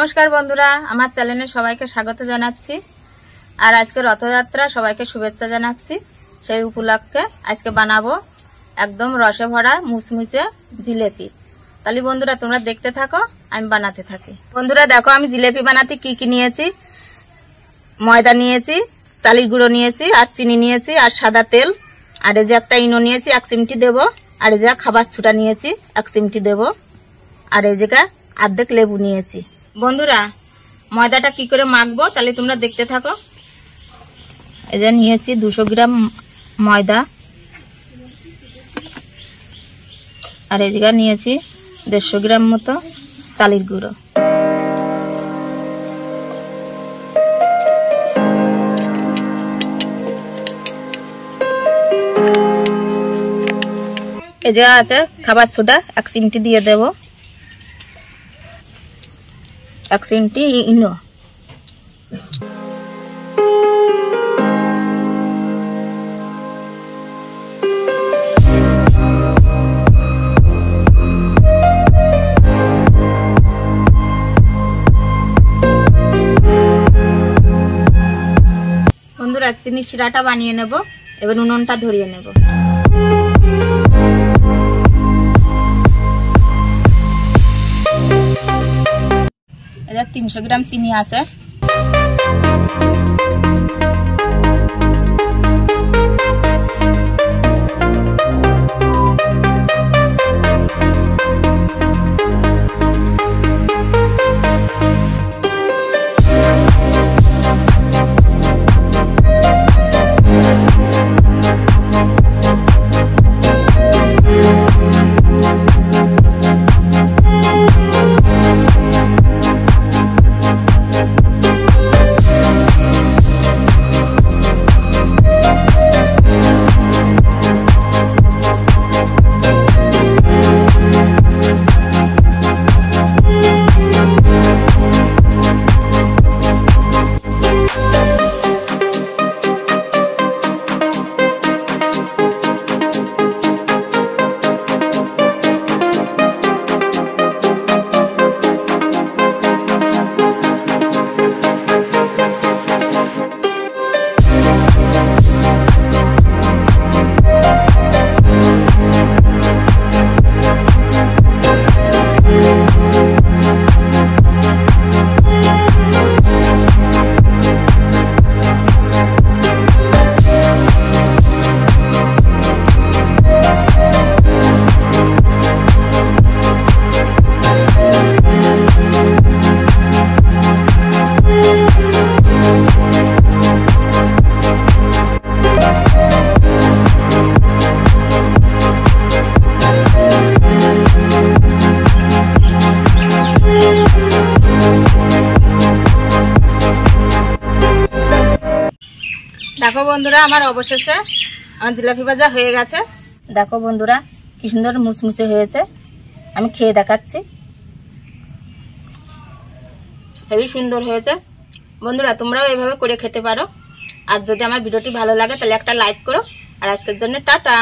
নমস্কার বন্ধুরা, আমার চ্যানেলে সবাইকে স্বাগত জানাচ্ছি। আর আজকে রথযাত্রা, সবাইকে শুভেচ্ছা জানাচ্ছি। সেই উপলক্ষে আজকে বানাবো একদম রসে ভরা মুচমুচে জিলেপি। তাহলে বন্ধুরা তোমরা দেখতে থাকো, আমি বানাতে থাকি। বন্ধুরা দেখো, আমি জিলেপি বানাতে কি কি নিয়েছি। ময়দা নিয়েছি, চালের গুঁড়ো নিয়েছি, আর চিনি নিয়েছি, আর সাদা তেল, আর এই যে একটা ইনো নিয়েছি 1 চিমটি দেবো, আর এই যে খাবার ছুটা নিয়েছি 1 চিমটি দেবো, আর এই জায়গা অর্ধেক লেবু নিয়েছি। বন্ধুরা ময়দাটা কি করে মাখবো তাহলে তোমরা দেখতে থাকো। এই যে নিয়েছি 200 গ্রাম ময়দা, আর এই জায়গা নিয়েছি 150 গ্রাম মতো চালের গুঁড়ো। এই যে আছে খাবার সোডা 1 চিমটি দিয়ে দেব, 1 চিমটি ইনো। বন্ধুরা চিনি শিরাটা বানিয়ে নেব, এবার উনুনটা ধরিয়ে নেব। এটা 300 গ্রাম চিনি আছে। দেখো বন্ধুরা, আমার অবশেষে আমার জিলাপি ভাজা হয়ে গেছে। দেখো বন্ধুরা কি সুন্দর মুচমুচে হয়েছে, আমি খেয়ে দেখাচ্ছি। হেবি সুন্দর হয়েছে। বন্ধুরা তোমরাও এভাবে করে খেতে পারো। আর যদি আমার ভিডিওটি ভালো লাগে তাহলে একটা লাইক করো। আর আজকের জন্য টাটা।